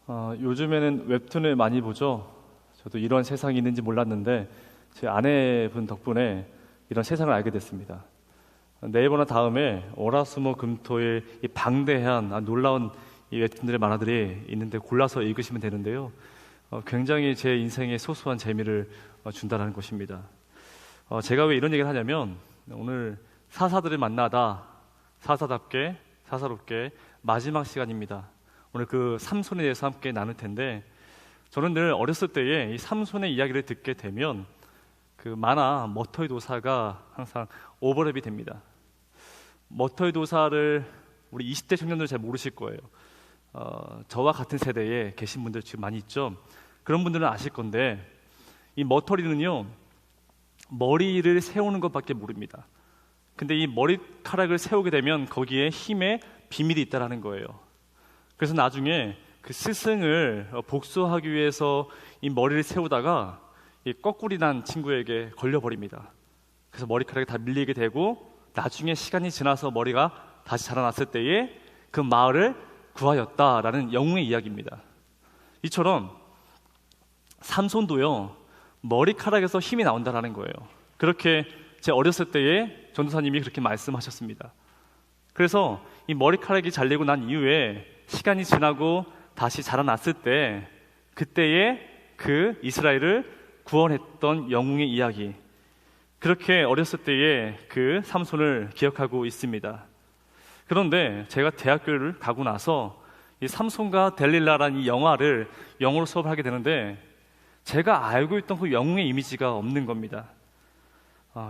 요즘에는 웹툰을 많이 보죠. 저도 이런 세상이 있는지 몰랐는데 제 아내분 덕분에 이런 세상을 알게 됐습니다. 네이버나 다음에 월화수목금토일 이 방대한 놀라운 이 웹툰들의 만화들이 있는데 골라서 읽으시면 되는데요. 굉장히 제 인생에 소소한 재미를 준다는 것입니다. 제가 왜 이런 얘기를 하냐면 오늘 사사들을 만나다 사사답게 사사롭게 마지막 시간입니다. 오늘 그 삼손에 대해서 함께 나눌 텐데, 저는 늘 어렸을 때에 이 삼손의 이야기를 듣게 되면 그 만화 머터의 도사가 항상 오버랩이 됩니다. 머터의 도사를 우리 20대 청년들 잘 모르실 거예요. 저와 같은 세대에 계신 분들 지금 많이 있죠. 그런 분들은 아실 건데, 이 머터리는요 머리를 세우는 것밖에 모릅니다. 근데 이 머리카락을 세우게 되면 거기에 힘에 비밀이 있다라는 거예요. 그래서 나중에 그 스승을 복수하기 위해서 이 머리를 세우다가 이 거꾸리 난 친구에게 걸려버립니다. 그래서 머리카락이 다 밀리게 되고 나중에 시간이 지나서 머리가 다시 자라났을 때에 그 마을을 구하였다라는 영웅의 이야기입니다. 이처럼 삼손도요 머리카락에서 힘이 나온다라는 거예요. 그렇게 제 어렸을 때에 전도사님이 그렇게 말씀하셨습니다. 그래서 이 머리카락이 잘리고 난 이후에 시간이 지나고 다시 자라났을 때 그때의 그 이스라엘을 구원했던 영웅의 이야기, 그렇게 어렸을 때의 그 삼손을 기억하고 있습니다. 그런데 제가 대학교를 가고 나서 이 삼손과 델릴라라는 이 영화를 영어로 수업을 하게 되는데 제가 알고 있던 그 영웅의 이미지가 없는 겁니다.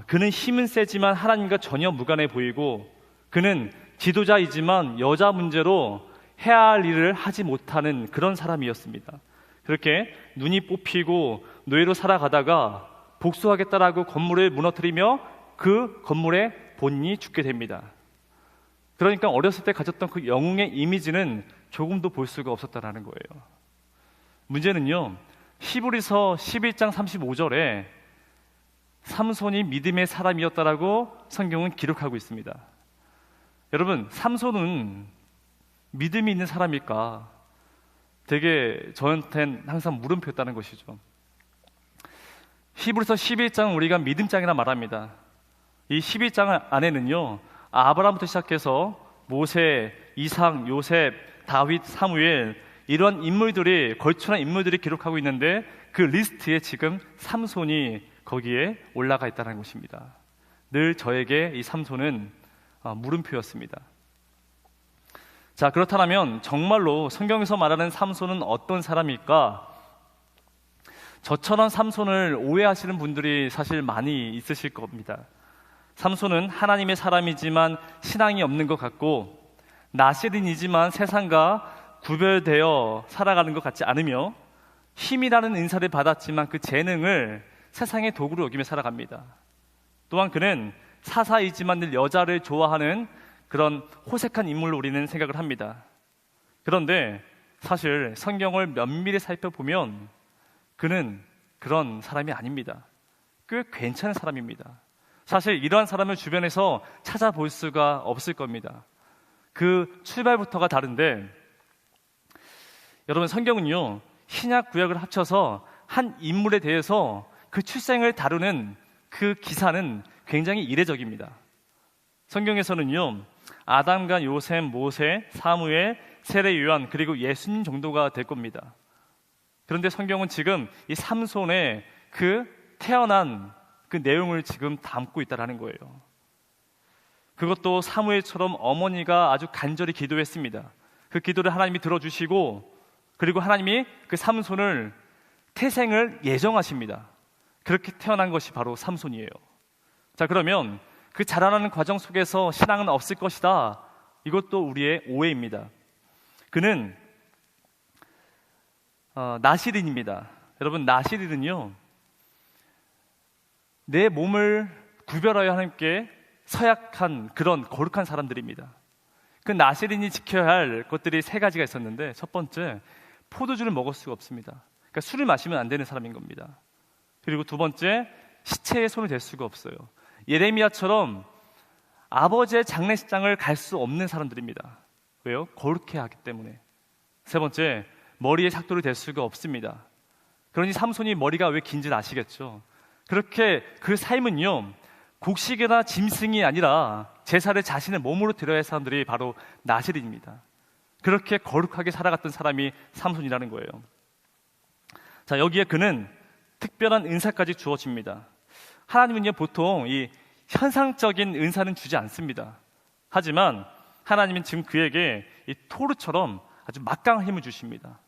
그는 힘은 세지만 하나님과 전혀 무관해 보이고 그는 지도자이지만 여자 문제로 해야 할 일을 하지 못하는 그런 사람이었습니다. 그렇게 눈이 뽑히고 노예로 살아가다가 복수하겠다라고 건물을 무너뜨리며 그 건물의 본인이 죽게 됩니다. 그러니까 어렸을 때 가졌던 그 영웅의 이미지는 조금도 볼 수가 없었다는 거예요. 문제는요, 히브리서 11장 35절에 삼손이 믿음의 사람이었다라고 성경은 기록하고 있습니다. 여러분, 삼손은 믿음이 있는 사람일까? 되게 저한테는 항상 물음표였다는 것이죠. 히브리서 11장 우리가 믿음장이라 말합니다. 이 11장 안에는요 아브라함부터 시작해서 모세, 이삭, 요셉, 다윗, 사무엘 이런 인물들이 걸출한 인물들이 기록하고 있는데 그 리스트에 지금 삼손이 거기에 올라가 있다는 것입니다. 늘 저에게 이 삼손은 물음표였습니다. 자, 그렇다면 정말로 성경에서 말하는 삼손은 어떤 사람일까? 저처럼 삼손을 오해하시는 분들이 사실 많이 있으실 겁니다. 삼손은 하나님의 사람이지만 신앙이 없는 것 같고 나실인이지만 세상과 구별되어 살아가는 것 같지 않으며 힘이라는 은사를 받았지만 그 재능을 세상의 도구로 여기며 살아갑니다. 또한 그는 사사이지만 늘 여자를 좋아하는 그런 호색한 인물로 우리는 생각을 합니다. 그런데 사실 성경을 면밀히 살펴보면 그는 그런 사람이 아닙니다. 꽤 괜찮은 사람입니다. 사실 이러한 사람을 주변에서 찾아볼 수가 없을 겁니다. 그 출발부터가 다른데, 여러분 성경은요 신약 구약을 합쳐서 한 인물에 대해서 그 출생을 다루는 그 기사는 굉장히 이례적입니다. 성경에서는요 아담과 요셉, 모세, 사무엘, 세례 요한 그리고 예수님 정도가 될 겁니다. 그런데 성경은 지금 이 삼손의 그 태어난 그 내용을 지금 담고 있다는 거예요. 그것도 사무엘처럼 어머니가 아주 간절히 기도했습니다. 그 기도를 하나님이 들어주시고 그리고 하나님이 그 삼손을 태생을 예정하십니다. 그렇게 태어난 것이 바로 삼손이에요. 자, 그러면 그 자라나는 과정 속에서 신앙은 없을 것이다. 이것도 우리의 오해입니다. 그는 나실인입니다. 여러분, 나실인은요 내 몸을 구별하여 하나님께 서약한 그런 거룩한 사람들입니다. 그 나실인이 지켜야 할 것들이 세 가지가 있었는데, 첫 번째, 포도주를 먹을 수가 없습니다. 그러니까 술을 마시면 안 되는 사람인 겁니다. 그리고 두 번째, 시체에 손을 댈 수가 없어요. 예레미야처럼 아버지의 장례식장을 갈 수 없는 사람들입니다. 왜요? 거룩해야 하기 때문에. 세 번째, 머리의 삭도를 댈 수가 없습니다. 그러니 삼손이 머리가 왜 긴지는 아시겠죠? 그렇게 그 삶은요, 곡식이나 짐승이 아니라 제사를 자신의 몸으로 드려야 할 사람들이 바로 나실인입니다. 그렇게 거룩하게 살아갔던 사람이 삼손이라는 거예요. 자, 여기에 그는 특별한 은사까지 주어집니다. 하나님은요, 보통 이 현상적인 은사는 주지 않습니다. 하지만 하나님은 지금 그에게 이 토르처럼 아주 막강한 힘을 주십니다.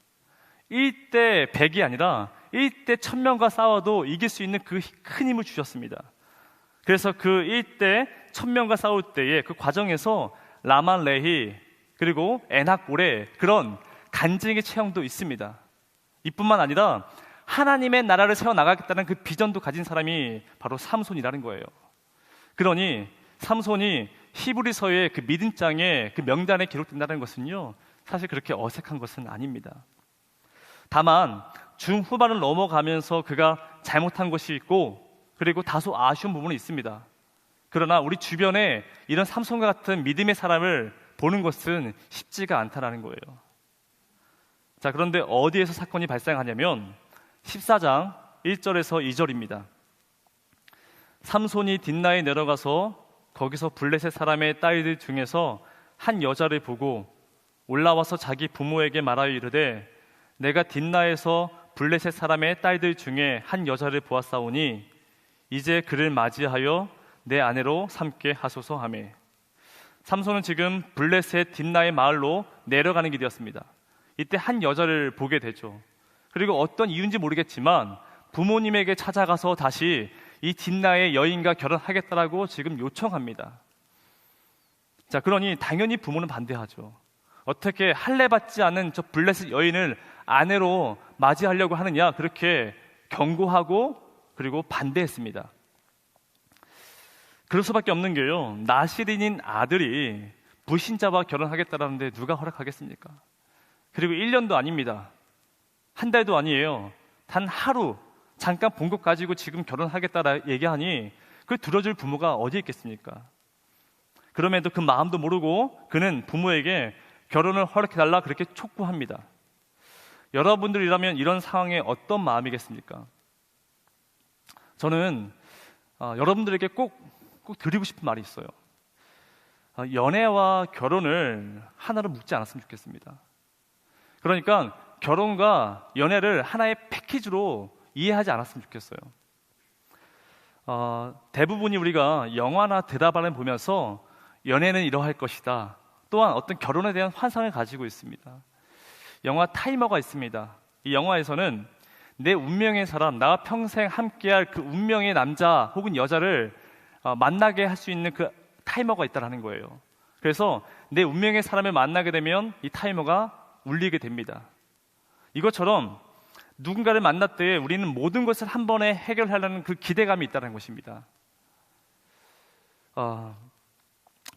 1대 100이 아니라 1대 1000명과 싸워도 이길 수 있는 그 큰 힘을 주셨습니다. 그래서 그 1대 1000명과 싸울 때에 그 과정에서 라만레히 그리고 에낙골의 그런 간증의 체험도 있습니다. 이뿐만 아니라 하나님의 나라를 세워나가겠다는 그 비전도 가진 사람이 바로 삼손이라는 거예요. 그러니 삼손이 히브리서의 그 믿음장에 그 명단에 기록된다는 것은요, 사실 그렇게 어색한 것은 아닙니다. 다만 중후반을 넘어가면서 그가 잘못한 것이 있고 그리고 다소 아쉬운 부분이 있습니다. 그러나 우리 주변에 이런 삼손과 같은 믿음의 사람을 보는 것은 쉽지가 않다는 거예요. 자, 그런데 어디에서 사건이 발생하냐면 14장 1절에서 2절입니다. 삼손이 딘나에 내려가서 거기서 블레셋 사람의 딸들 중에서 한 여자를 보고 올라와서 자기 부모에게 말하여 이르되 내가 딘나에서 블레셋 사람의 딸들 중에 한 여자를 보았사오니 이제 그를 맞이하여 내 아내로 삼게 하소서 하매. 삼손은 지금 블레셋 딘나의 마을로 내려가는 길이었습니다. 이때 한 여자를 보게 되죠. 그리고 어떤 이유인지 모르겠지만 부모님에게 찾아가서 다시 이 딘나의 여인과 결혼하겠다라고 지금 요청합니다. 자, 그러니 당연히 부모는 반대하죠. 어떻게 할례받지 않은 저 블레셋 여인을 아내로 맞이하려고 하느냐, 그렇게 경고하고 그리고 반대했습니다. 그럴 수밖에 없는 게요, 나실인인 아들이 불신자와 결혼하겠다라는데 누가 허락하겠습니까? 그리고 1년도 아닙니다. 한 달도 아니에요. 단 하루 잠깐 본 것 가지고 지금 결혼하겠다라 얘기하니 그걸 들어줄 부모가 어디 있겠습니까? 그럼에도 그 마음도 모르고 그는 부모에게 결혼을 허락해달라 그렇게 촉구합니다. 여러분들이라면 이런 상황에 어떤 마음이겠습니까? 저는 여러분들에게 꼭 드리고 싶은 말이 있어요. 연애와 결혼을 하나로 묶지 않았으면 좋겠습니다. 그러니까 결혼과 연애를 하나의 패키지로 이해하지 않았으면 좋겠어요. 대부분이 우리가 영화나 드라마를 보면서 연애는 이러할 것이다, 또한 어떤 결혼에 대한 환상을 가지고 있습니다. 영화 타이머가 있습니다. 이 영화에서는 내 운명의 사람, 나와 평생 함께할 그 운명의 남자 혹은 여자를 만나게 할 수 있는 그 타이머가 있다는 거예요. 그래서 내 운명의 사람을 만나게 되면 이 타이머가 울리게 됩니다. 이것처럼 누군가를 만날 때 우리는 모든 것을 한 번에 해결하려는 그 기대감이 있다는 것입니다.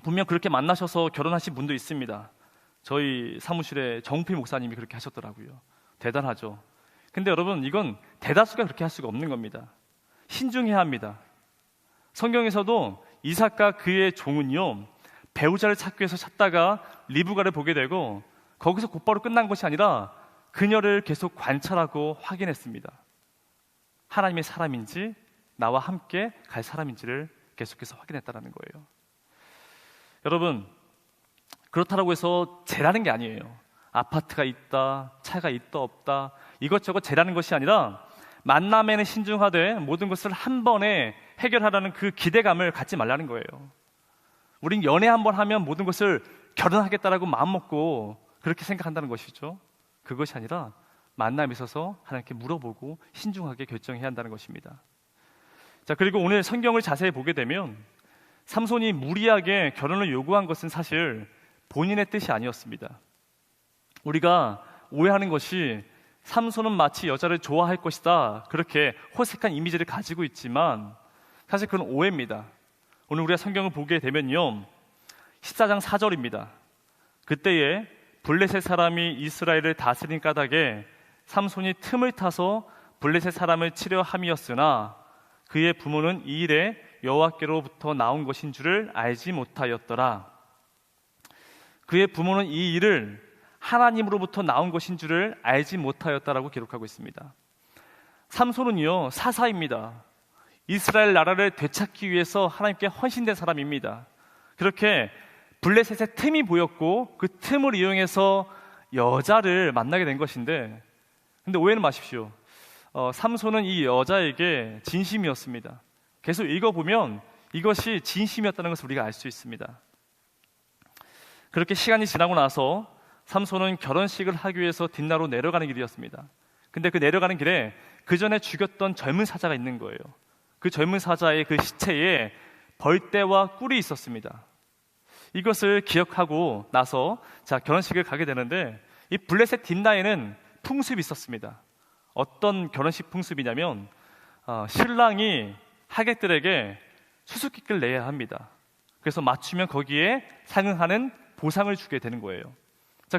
분명 그렇게 만나셔서 결혼하신 분도 있습니다. 저희 사무실에 정필 목사님이 그렇게 하셨더라고요. 대단하죠. 근데 여러분, 이건 대다수가 그렇게 할 수가 없는 겁니다. 신중해야 합니다. 성경에서도 이삭과 그의 종은요, 배우자를 찾기 위해서 찾다가 리브가를 보게 되고 거기서 곧바로 끝난 것이 아니라 그녀를 계속 관찰하고 확인했습니다. 하나님의 사람인지 나와 함께 갈 사람인지를 계속해서 확인했다는 거예요. 여러분, 그렇다고 해서 재라는 게 아니에요. 아파트가 있다, 차가 있다 없다, 이것저것 재라는 것이 아니라 만남에는 신중하되 모든 것을 한 번에 해결하라는 그 기대감을 갖지 말라는 거예요. 우린 연애 한 번 하면 모든 것을 결혼하겠다라고 마음먹고 그렇게 생각한다는 것이죠. 그것이 아니라 만남에 있어서 하나님께 물어보고 신중하게 결정해야 한다는 것입니다. 자, 그리고 오늘 성경을 자세히 보게 되면 삼손이 무리하게 결혼을 요구한 것은 사실 본인의 뜻이 아니었습니다. 우리가 오해하는 것이 삼손은 마치 여자를 좋아할 것이다, 그렇게 호색한 이미지를 가지고 있지만 사실 그건 오해입니다. 오늘 우리가 성경을 보게 되면요, 14장 4절입니다. 그때에 블레셋 사람이 이스라엘을 다스린 까닭에 삼손이 틈을 타서 블레셋 사람을 치려 함이었으나 그의 부모는 이 일에 여호와께로부터 나온 것인 줄을 알지 못하였더라. 그의 부모는 이 일을 하나님으로부터 나온 것인 줄을 알지 못하였다라고 기록하고 있습니다. 삼손은요, 사사입니다. 이스라엘 나라를 되찾기 위해서 하나님께 헌신된 사람입니다. 그렇게 블레셋의 틈이 보였고 그 틈을 이용해서 여자를 만나게 된 것인데, 근데 오해는 마십시오. 삼손은 이 여자에게 진심이었습니다. 계속 읽어보면 이것이 진심이었다는 것을 우리가 알 수 있습니다. 그렇게 시간이 지나고 나서 삼손은 결혼식을 하기 위해서 뒷나로 내려가는 길이었습니다. 근데 그 내려가는 길에 그 전에 죽였던 젊은 사자가 있는 거예요. 그 젊은 사자의 그 시체에 벌떼와 꿀이 있었습니다. 이것을 기억하고 나서 결혼식을 가게 되는데, 이 블레셋 뒷나에는 풍습이 있었습니다. 어떤 결혼식 풍습이냐면 신랑이 하객들에게 수수께끼를 내야 합니다. 그래서 맞추면 거기에 상응하는 보상을 주게 되는 거예요.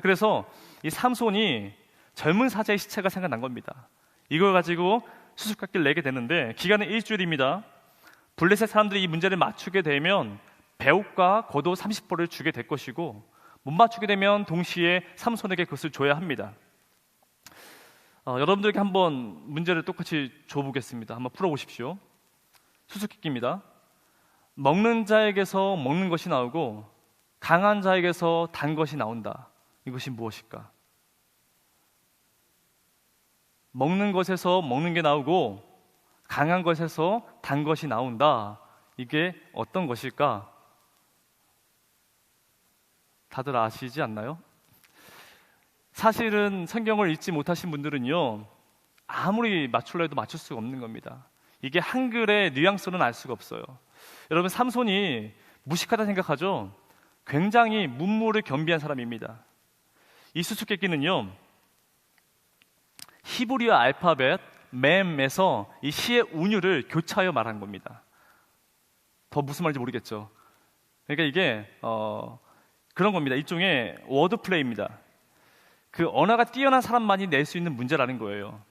그래서 이 삼손이 젊은 사자의 시체가 생각난 겁니다. 이걸 가지고 수수께끼를 내게 되는데 기간은 일주일입니다. 블레셋 사람들이 이 문제를 맞추게 되면 배옷과 겉옷 30벌을 주게 될 것이고, 못 맞추게 되면 동시에 삼손에게 그것을 줘야 합니다. 여러분들에게 한번 문제를 똑같이 줘보겠습니다. 한번 풀어보십시오. 수수께끼입니다. 먹는 자에게서 먹는 것이 나오고 강한 자에게서 단 것이 나온다. 이것이 무엇일까? 먹는 것에서 먹는 게 나오고 강한 것에서 단 것이 나온다. 이게 어떤 것일까? 다들 아시지 않나요? 사실은 성경을 읽지 못하신 분들은요, 아무리 맞추려 해도 맞출 수가 없는 겁니다. 이게 한글의 뉘앙스는 알 수가 없어요. 여러분, 삼손이 무식하다 생각하죠? 굉장히 문무를 겸비한 사람입니다. 이 수수께끼는요, 히브리어 알파벳 mem에서 이 시의 운율을 교차하여 말한 겁니다. 더 무슨 말인지 모르겠죠. 그러니까 이게 그런 겁니다. 일종의 워드 플레이입니다. 그 언어가 뛰어난 사람만이 낼 수 있는 문제라는 거예요.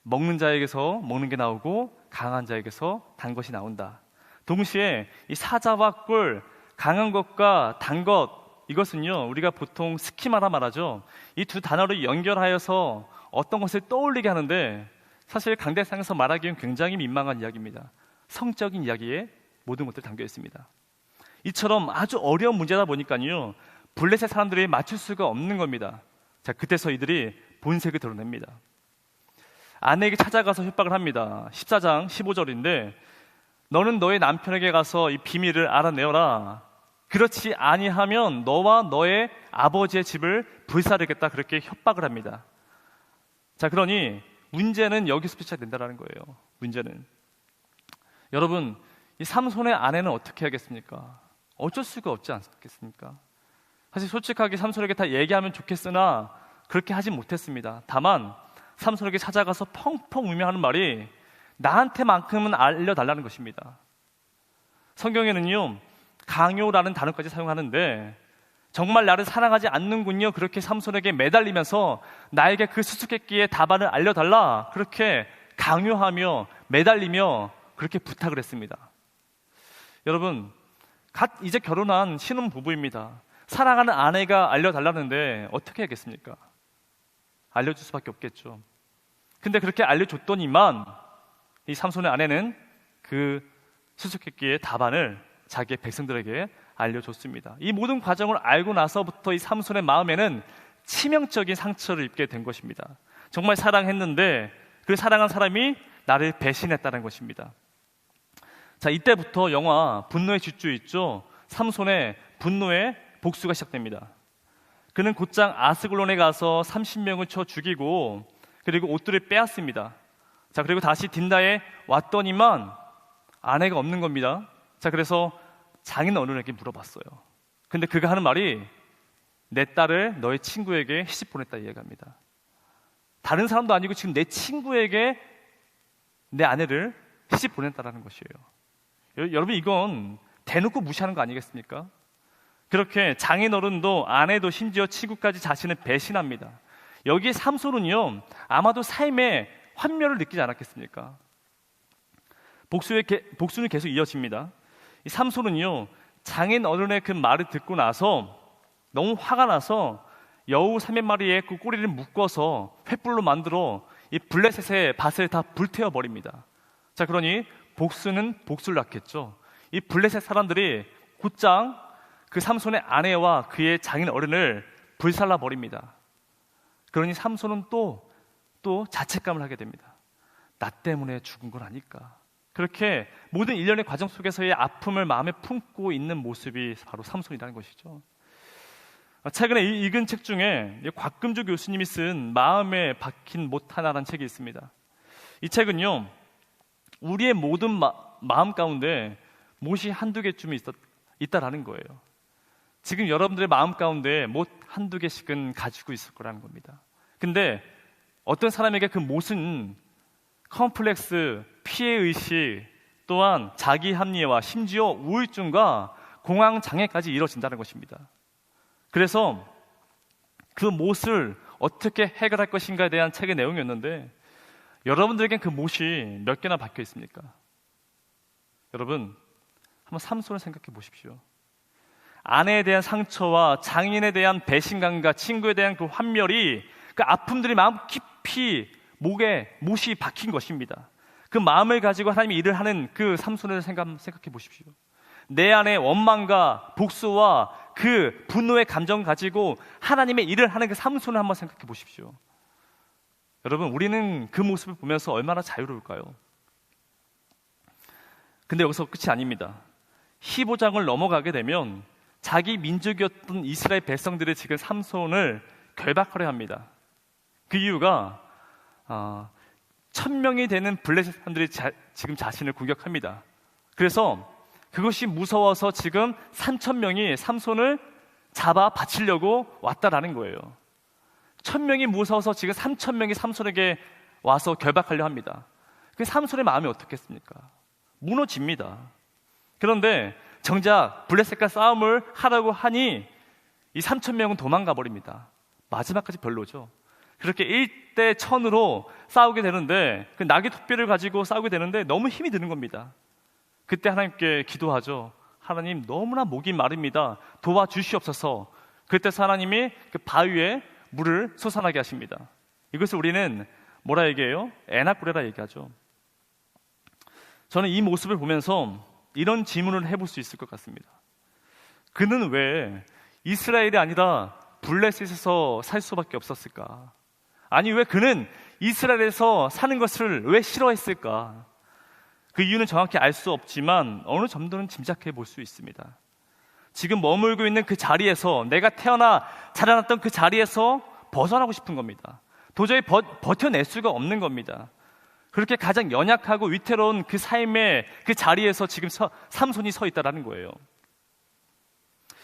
먹는 자에게서 먹는 게 나오고 강한 자에게서 단 것이 나온다. 동시에 이 사자와 꿀, 강한 것과 단 것, 이것은요, 우리가 보통 스키마라 말하죠. 이 두 단어를 연결하여서 어떤 것을 떠올리게 하는데, 사실 강대상에서 말하기엔 굉장히 민망한 이야기입니다. 성적인 이야기에 모든 것들이 담겨 있습니다. 이처럼 아주 어려운 문제다 보니까요, 블레셋 사람들이 맞출 수가 없는 겁니다. 그때서 이들이 본색을 드러냅니다. 아내에게 찾아가서 협박을 합니다. 14장 15절인데, 너는 너의 남편에게 가서 이 비밀을 알아내어라. 그렇지 아니하면 너와 너의 아버지의 집을 불사르겠다. 그렇게 협박을 합니다. 그러니 문제는 여기서부터 시작된다는 거예요. 문제는, 여러분, 이 삼손의 아내는 어떻게 하겠습니까? 어쩔 수가 없지 않겠습니까? 사실 솔직하게 삼손에게 다 얘기하면 좋겠으나 그렇게 하진 못했습니다. 다만 삼손에게 찾아가서 펑펑 울며하는 말이 나한테만큼은 알려달라는 것입니다. 성경에는요, 강요라는 단어까지 사용하는데, 정말 나를 사랑하지 않는군요. 그렇게 삼손에게 매달리면서 나에게 그 수수께끼의 답안을 알려달라. 그렇게 강요하며 매달리며 그렇게 부탁을 했습니다. 여러분, 이제 결혼한 신혼부부입니다. 사랑하는 아내가 알려달라는데 어떻게 하겠습니까? 알려줄 수밖에 없겠죠. 근데 그렇게 알려줬더니만 이 삼손의 아내는 그 수수께끼의 답안을 자기의 백성들에게 알려줬습니다. 이 모든 과정을 알고 나서부터 이 삼손의 마음에는 치명적인 상처를 입게 된 것입니다. 정말 사랑했는데 그 사랑한 사람이 나를 배신했다는 것입니다. 이때부터 영화 분노의 질주 있죠. 삼손의 분노의 복수가 시작됩니다. 그는 곧장 아스글론에 가서 30명을 쳐 죽이고, 그리고 옷들을 빼앗습니다. 그리고 다시 딘다에 왔더니만 아내가 없는 겁니다. 그래서 장인 어른에게 물어봤어요. 근데 그가 하는 말이, 내 딸을 너의 친구에게 시집 보냈다 이야기합니다. 다른 사람도 아니고 지금 내 친구에게 내 아내를 시집 보냈다라는 것이에요. 여러분, 이건 대놓고 무시하는 거 아니겠습니까? 그렇게 장인어른도 아내도 심지어 친구까지 자신을 배신합니다. 여기에 삼손은요, 아마도 삶의 환멸을 느끼지 않았겠습니까? 복수는 계속 이어집니다. 이 삼손은요, 장인어른의 그 말을 듣고 나서 너무 화가 나서 여우 300마리의 그 꼬리를 묶어서 횃불로 만들어 이 블레셋의 밭을 다 불태워 버립니다. 자, 그러니 복수는 복수를 낳겠죠. 이 블레셋 사람들이 곧장 그 삼손의 아내와 그의 장인 어른을 불살라 버립니다. 그러니 삼손은 또 자책감을 하게 됩니다. 나 때문에 죽은 건 아닐까. 그렇게 모든 일련의 과정 속에서의 아픔을 마음에 품고 있는 모습이 바로 삼손이라는 것이죠. 최근에 읽은 책 중에 곽금주 교수님이 쓴 마음에 박힌 못 하나라는 책이 있습니다. 이 책은요, 우리의 모든 마음 가운데 못이 한두 개쯤이 있다라는 거예요. 지금 여러분들의 마음 가운데 못 한두 개씩은 가지고 있을 거라는 겁니다. 근데 어떤 사람에게 그 못은 컴플렉스, 피해의식, 또한 자기 합리화, 심지어 우울증과 공황장애까지 이뤄진다는 것입니다. 그래서 그 못을 어떻게 해결할 것인가에 대한 책의 내용이었는데, 여러분들에겐 그 못이 몇 개나 박혀 있습니까? 여러분, 한번 삼손을 생각해 보십시오. 아내에 대한 상처와 장인에 대한 배신감과 친구에 대한 그 환멸이, 그 아픔들이 마음 깊이 못이 박힌 것입니다. 그 마음을 가지고 하나님이 일을 하는 그 삼손을 생각해 보십시오. 내 안에 원망과 복수와 그 분노의 감정을 가지고 하나님의 일을 하는 그 삼손을 한번 생각해 보십시오. 여러분, 우리는 그 모습을 보면서 얼마나 자유로울까요? 근데 여기서 끝이 아닙니다. 15장을 넘어가게 되면 자기 민족이었던 이스라엘 백성들이 지금 삼손을 결박하려 합니다. 그 이유가 1000명이 되는 블레셋 사람들이 지금 자신을 공격합니다. 그래서 그것이 무서워서 지금 3000명이 삼손을 잡아 바치려고 왔다라는 거예요. 1000명이 무서워서 지금 3000명이 삼손에게 와서 결박하려 합니다. 그 삼손의 마음이 어떻겠습니까? 무너집니다. 그런데 정작 블레셋과 싸움을 하라고 하니 이 3000명은 도망가 버립니다. 마지막까지 별로죠. 그렇게 1대 1000으로 싸우게 되는데, 그 나귀 톱뼈를 가지고 싸우게 되는데 너무 힘이 드는 겁니다. 그때 하나님께 기도하죠. 하나님, 너무나 목이 마릅니다. 도와주시옵소서. 그때서 하나님이 그 바위에 물을 솟아나게 하십니다. 이것을 우리는 뭐라 얘기해요? 에나꾸레라 얘기하죠. 저는 이 모습을 보면서 이런 질문을 해볼 수 있을 것 같습니다. 그는 왜 이스라엘이 아니라 블레셋에서 살 수밖에 없었을까? 아니, 왜 그는 이스라엘에서 사는 것을 왜 싫어했을까? 그 이유는 정확히 알 수 없지만 어느 정도는 짐작해 볼 수 있습니다. 지금 머물고 있는 그 자리에서, 내가 태어나 자라났던 그 자리에서 벗어나고 싶은 겁니다. 도저히 버텨낼 수가 없는 겁니다. 그렇게 가장 연약하고 위태로운 그 삶의 그 자리에서 지금 삼손이 서 있다는 거예요.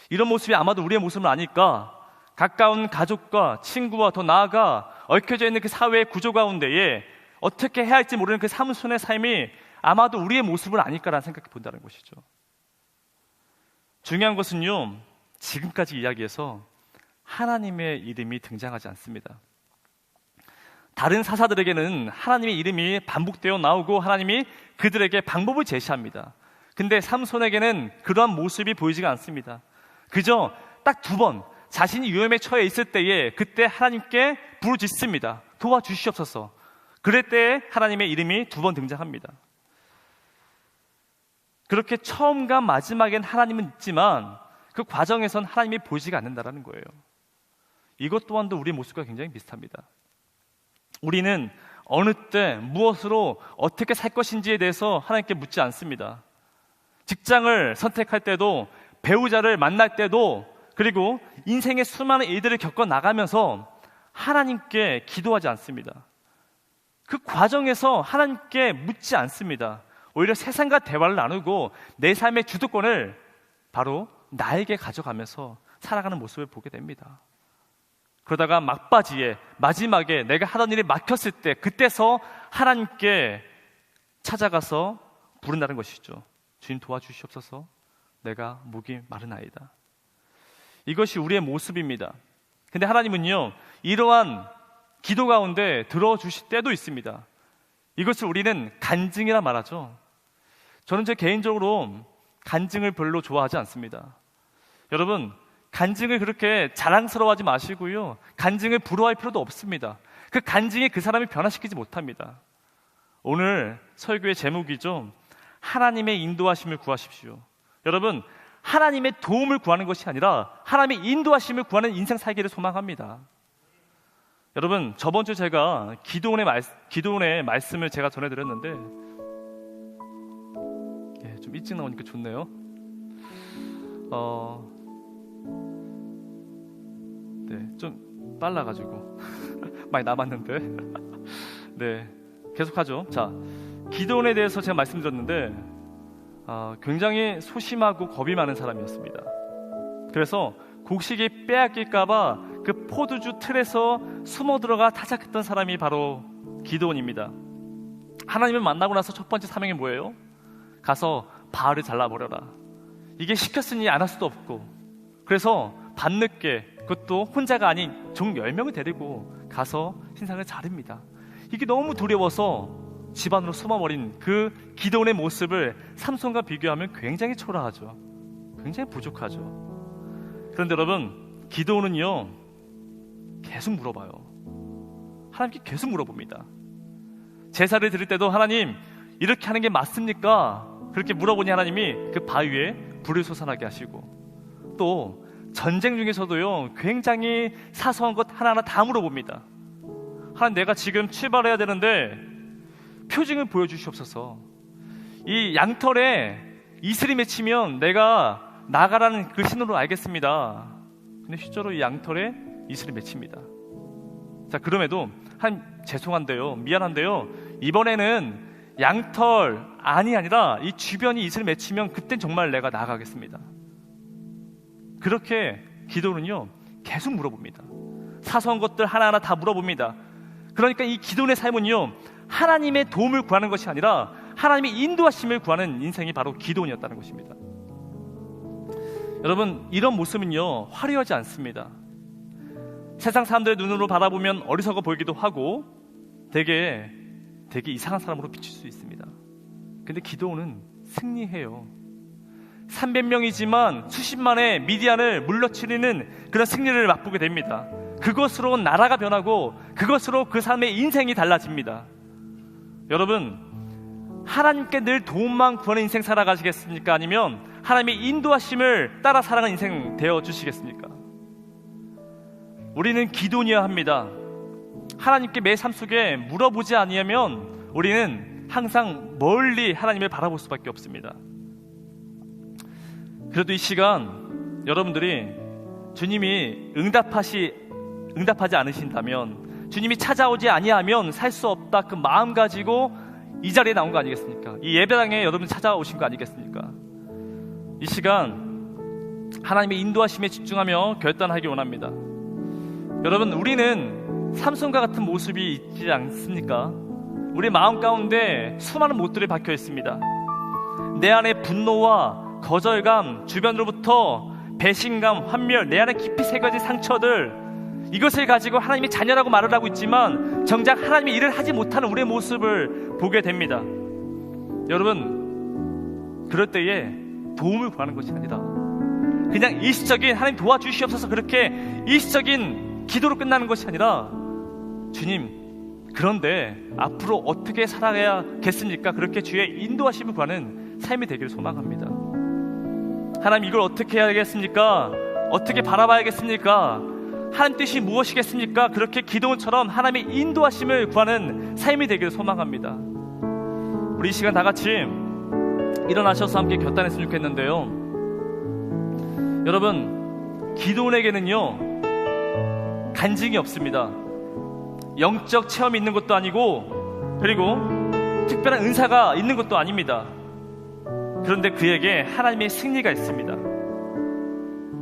이런 모습이 아마도 우리의 모습은 아닐까? 가까운 가족과 친구와 더 나아가 얽혀져 있는 그 사회의 구조 가운데에 어떻게 해야 할지 모르는 그 삼손의 삶이 아마도 우리의 모습은 아닐까라는 생각이 본다는 것이죠. 중요한 것은요, 지금까지 이야기해서 하나님의 이름이 등장하지 않습니다. 다른 사사들에게는 하나님의 이름이 반복되어 나오고 하나님이 그들에게 방법을 제시합니다. 근데 삼손에게는 그러한 모습이 보이지가 않습니다. 그저 딱 2번 자신이 위험에 처해 있을 때에 그때 하나님께 부르짖습니다. 도와주시옵소서. 그럴 때 하나님의 이름이 2번 등장합니다. 그렇게 처음과 마지막엔 하나님은 있지만 그 과정에선 하나님이 보이지가 않는다는 거예요. 이것 또한도 우리의 모습과 굉장히 비슷합니다. 우리는 어느 때 무엇으로 어떻게 살 것인지에 대해서 하나님께 묻지 않습니다. 직장을 선택할 때도, 배우자를 만날 때도, 그리고 인생의 수많은 일들을 겪어 나가면서 하나님께 기도하지 않습니다. 그 과정에서 하나님께 묻지 않습니다. 오히려 세상과 대화를 나누고 내 삶의 주도권을 바로 나에게 가져가면서 살아가는 모습을 보게 됩니다. 그러다가 막바지에, 마지막에 내가 하던 일이 막혔을 때, 그때서 하나님께 찾아가서 부른다는 것이죠. 주님, 도와주시옵소서. 내가 목이 마르나이다. 이것이 우리의 모습입니다. 근데 하나님은요, 이러한 기도 가운데 들어주실 때도 있습니다. 이것을 우리는 간증이라 말하죠. 저는 제 개인적으로 간증을 별로 좋아하지 않습니다. 여러분, 간증을 그렇게 자랑스러워하지 마시고요. 간증을 부러워할 필요도 없습니다. 그 간증이 그 사람을 변화시키지 못합니다. 오늘 설교의 제목이죠. 하나님의 인도하심을 구하십시오. 여러분, 하나님의 도움을 구하는 것이 아니라 하나님의 인도하심을 구하는 인생 살기를 소망합니다. 여러분, 저번 주 제가 기도원의 말씀을 제가 전해드렸는데 좀 일찍 나오니까 좋네요. 좀 빨라가지고 많이 남았는데 네, 계속하죠. 자, 기도원에 대해서 제가 말씀드렸는데 굉장히 소심하고 겁이 많은 사람이었습니다. 그래서 곡식이 빼앗길까봐 그 포도주 틀에서 숨어 들어가 타작했던 사람이 바로 기도원입니다. 하나님을 만나고 나서 첫 번째 사명이 뭐예요? 가서 바알을 잘라버려라. 이게 시켰으니 안 할 수도 없고, 그래서 밤늦게, 그것도 혼자가 아닌 종 10명을 데리고 가서 신상을 자릅니다. 이게 너무 두려워서 집 안으로 숨어버린 그 기도원의 모습을 삼손과 비교하면 굉장히 초라하죠. 굉장히 부족하죠. 그런데 여러분, 기도원은요 계속 물어봐요. 하나님께 계속 물어봅니다. 제사를 드릴 때도 하나님, 이렇게 하는 게 맞습니까? 그렇게 물어보니 하나님이 그 바위에 불을 솟아나게 하시고, 또 전쟁 중에서도요 굉장히 사소한 것 하나하나 다 물어봅니다. 하나님, 내가 지금 출발해야 되는데 표징을 보여주시옵소서. 이 양털에 이슬이 맺히면 내가 나가라는 그 신호로 알겠습니다. 근데 실제로 이 양털에 이슬이 맺힙니다. 자, 그럼에도 하나님, 죄송한데요, 미안한데요, 이번에는 양털 안이 아니라 이 주변이 이슬이 맺히면 그땐 정말 내가 나가겠습니다. 그렇게 기도는요 계속 물어봅니다. 사소한 것들 하나하나 다 물어봅니다. 그러니까 이 기도의 삶은요 하나님의 도움을 구하는 것이 아니라 하나님의 인도하심을 구하는 인생이 바로 기도원이었다는 것입니다. 여러분, 이런 모습은요 화려하지 않습니다. 세상 사람들의 눈으로 바라보면 어리석어 보이기도 하고 되게 이상한 사람으로 비칠 수 있습니다. 근데 기도원은 승리해요. 300명이지만 수십만의 미디안을 물러치리는 그런 승리를 맛보게 됩니다. 그것으로 나라가 변하고 그것으로 그 사람의 인생이 달라집니다. 여러분, 하나님께 늘 도움만 구하는 인생 살아가시겠습니까? 아니면 하나님의 인도하심을 따라 살아가는 인생 되어주시겠습니까? 우리는 기도해야 합니다. 하나님께 매 삶 속에 물어보지 아니하면 우리는 항상 멀리 하나님을 바라볼 수밖에 없습니다. 그래도 이 시간 여러분들이 주님이 응답하지 않으신다면, 주님이 찾아오지 아니하면 살 수 없다, 그 마음 가지고 이 자리에 나온 거 아니겠습니까? 이 예배당에 여러분 찾아오신 거 아니겠습니까? 이 시간 하나님의 인도하심에 집중하며 결단하기 원합니다. 여러분, 우리는 삼손과 같은 모습이 있지 않습니까? 우리 마음 가운데 수많은 못들이 박혀 있습니다. 내 안에 분노와 거절감, 주변으로부터 배신감, 환멸, 내 안에 깊이 새겨진 상처들, 이것을 가지고 하나님이 자녀라고 말을 하고 있지만 정작 하나님의 일을 하지 못하는 우리의 모습을 보게 됩니다. 여러분, 그럴 때에 도움을 구하는 것이 아니라 그냥 일시적인 하나님 도와주시옵소서, 그렇게 일시적인 기도로 끝나는 것이 아니라 주님, 그런데 앞으로 어떻게 살아가야겠습니까? 그렇게 주의 인도하심을 구하는 삶이 되기를 소망합니다. 하나님, 이걸 어떻게 해야겠습니까? 어떻게 바라봐야겠습니까? 하나님 뜻이 무엇이겠습니까? 그렇게 기도원처럼 하나님의 인도하심을 구하는 삶이 되기를 소망합니다. 우리 이 시간 다 같이 일어나셔서 함께 결단했으면 좋겠는데요. 여러분, 기도원에게는요 간증이 없습니다. 영적 체험이 있는 것도 아니고, 그리고 특별한 은사가 있는 것도 아닙니다. 그런데 그에게 하나님의 승리가 있습니다.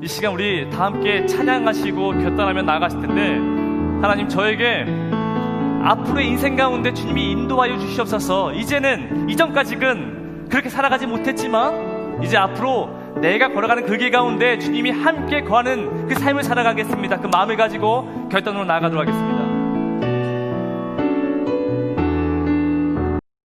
이 시간 우리 다 함께 찬양하시고 결단하며 나아가실 텐데, 하나님, 저에게 앞으로의 인생 가운데 주님이 인도하여 주시옵소서. 이제는 이전까지는 그렇게 살아가지 못했지만 이제 앞으로 내가 걸어가는 그 길 가운데 주님이 함께 거하는 그 삶을 살아가겠습니다. 그 마음을 가지고 결단으로 나아가도록 하겠습니다.